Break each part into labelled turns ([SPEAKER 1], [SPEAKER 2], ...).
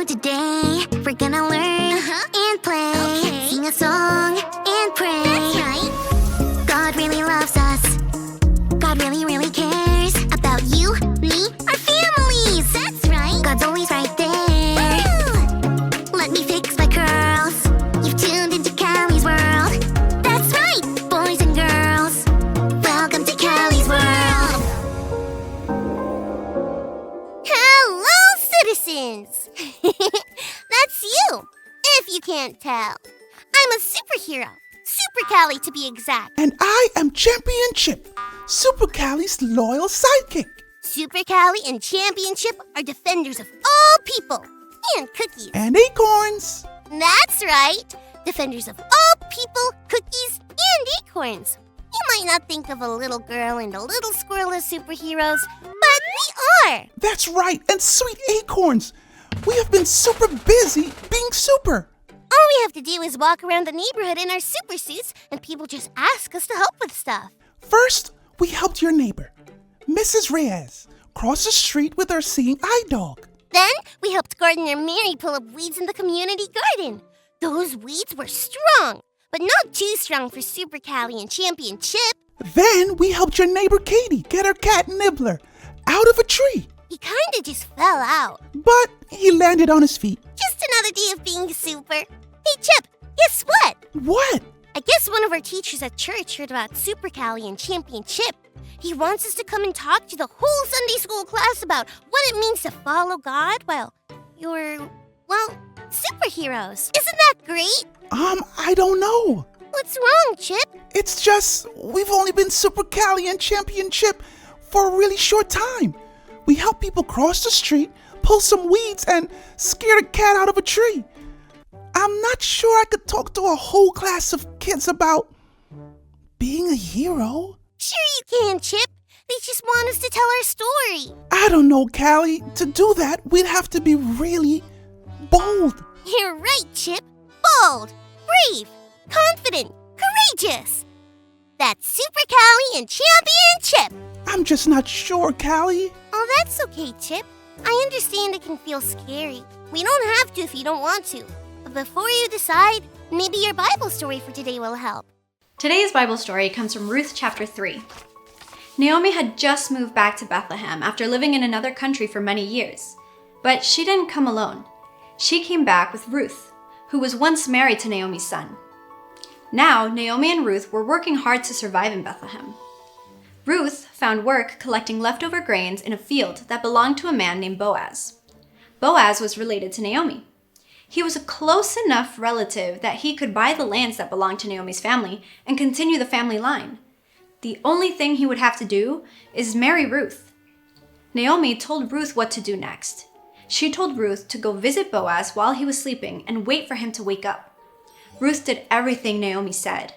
[SPEAKER 1] today. We're gonna learn and play, sing a song and pray. That's right. God really loves us. God really, really cares about you, me, our families. That's right. God's always right there. Woo! Let me fix my curls. You've tuned into Callie's world. That's right, boys and girls. Welcome to Callie's world.
[SPEAKER 2] Hello, citizens! That's you, if you can't tell. I'm a superhero, Super Callie to be exact.
[SPEAKER 3] And I am Champion Chip, Super Callie's loyal sidekick.
[SPEAKER 2] Super Callie and Championship are defenders of all people and cookies.
[SPEAKER 3] And acorns.
[SPEAKER 2] That's right, defenders of all people, cookies, and acorns. You might not think of a little girl and a little squirrel as superheroes, but we are.
[SPEAKER 3] That's right, and sweet acorns. We have been super busy being super.
[SPEAKER 2] All we have to do is walk around the neighborhood in our super suits, and people just ask us to help with stuff.
[SPEAKER 3] First, we helped your neighbor, Mrs. Reyes, cross the street with her seeing eye dog.
[SPEAKER 2] Then we helped Gardener Mary pull up weeds in the community garden. Those weeds were strong, but not too strong for Super Callie and Champion Chip.
[SPEAKER 3] Then we helped your neighbor Katie get her cat Nibbler out of a tree.
[SPEAKER 2] He kinda just fell out.
[SPEAKER 3] But he landed on his feet.
[SPEAKER 2] Just another day of being super. Hey Chip, guess what?
[SPEAKER 3] What?
[SPEAKER 2] I guess one of our teachers at church heard about Super Callie and Champion Chip. He wants us to come and talk to the whole Sunday school class about what it means to follow God while you're, superheroes. Isn't that great?
[SPEAKER 3] I don't know.
[SPEAKER 2] What's wrong, Chip?
[SPEAKER 3] It's just, we've only been Super Callie and Champion Chip for a really short time. We help people cross the street, pull some weeds, and scare a cat out of a tree. I'm not sure I could talk to a whole class of kids about being a hero.
[SPEAKER 2] Sure you can, Chip. They just want us to tell our story.
[SPEAKER 3] I don't know, Callie. To do that, we'd have to be really bold.
[SPEAKER 2] You're right, Chip. Bold, brave, confident, courageous. That's Super Callie and Champion Chip.
[SPEAKER 3] I'm just not sure, Callie.
[SPEAKER 2] Oh, that's okay, Chip. I understand it can feel scary. We don't have to if you don't want to. But before you decide, maybe your Bible story for today will help.
[SPEAKER 4] Today's Bible story comes from Ruth chapter 3. Naomi had just moved back to Bethlehem after living in another country for many years. But she didn't come alone. She came back with Ruth, who was once married to Naomi's son. Now, Naomi and Ruth were working hard to survive in Bethlehem. Ruth found work collecting leftover grains in a field that belonged to a man named Boaz. Boaz was related to Naomi. He was a close enough relative that he could buy the lands that belonged to Naomi's family and continue the family line. The only thing he would have to do is marry Ruth. Naomi told Ruth what to do next. She told Ruth to go visit Boaz while he was sleeping and wait for him to wake up. Ruth did everything Naomi said.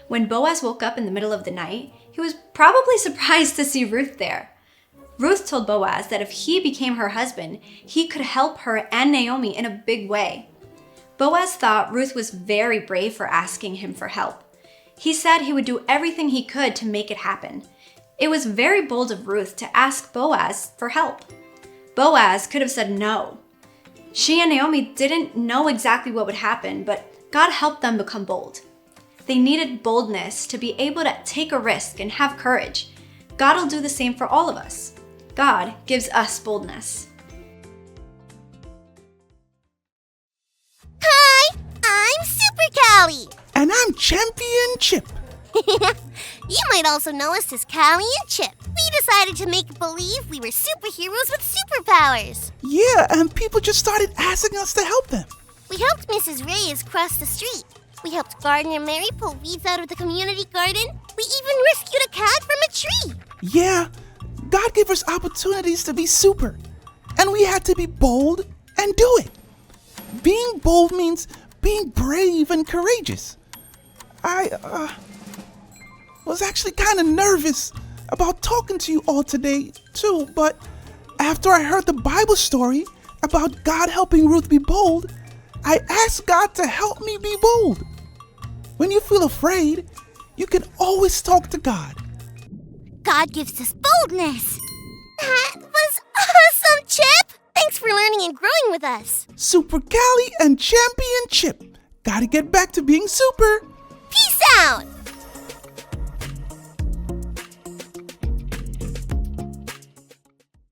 [SPEAKER 4] When Boaz woke up in the middle of the night, he was probably surprised to see Ruth there. Ruth told Boaz that if he became her husband, he could help her and Naomi in a big way. Boaz thought Ruth was very brave for asking him for help. He said he would do everything he could to make it happen. It was very bold of Ruth to ask Boaz for help. Boaz could have said no. She and Naomi didn't know exactly what would happen, but God helped them become bold. They needed boldness to be able to take a risk and have courage. God will do the same for all of us. God gives us boldness.
[SPEAKER 2] Hi, I'm Super Callie.
[SPEAKER 3] And I'm Champion Chip.
[SPEAKER 2] You might also know us as Callie and Chip. We decided to make believe we were superheroes with superpowers.
[SPEAKER 3] Yeah, and people just started asking us to help them.
[SPEAKER 2] We helped Mrs. Reyes cross the street. We helped Gardener Mary pull weeds out of the community garden. We even rescued a cat from a tree.
[SPEAKER 3] Yeah, God gave us opportunities to be super, and we had to be bold and do it. Being bold means being brave and courageous. I was actually kind of nervous about talking to you all today, too, but after I heard the Bible story about God helping Ruth be bold, I asked God to help me be bold. When you feel afraid, you can always talk to God.
[SPEAKER 2] God gives us boldness. That was awesome, Chip! Thanks for learning and growing with us.
[SPEAKER 3] Super Callie and Championship. Gotta get back to being super.
[SPEAKER 2] Peace out!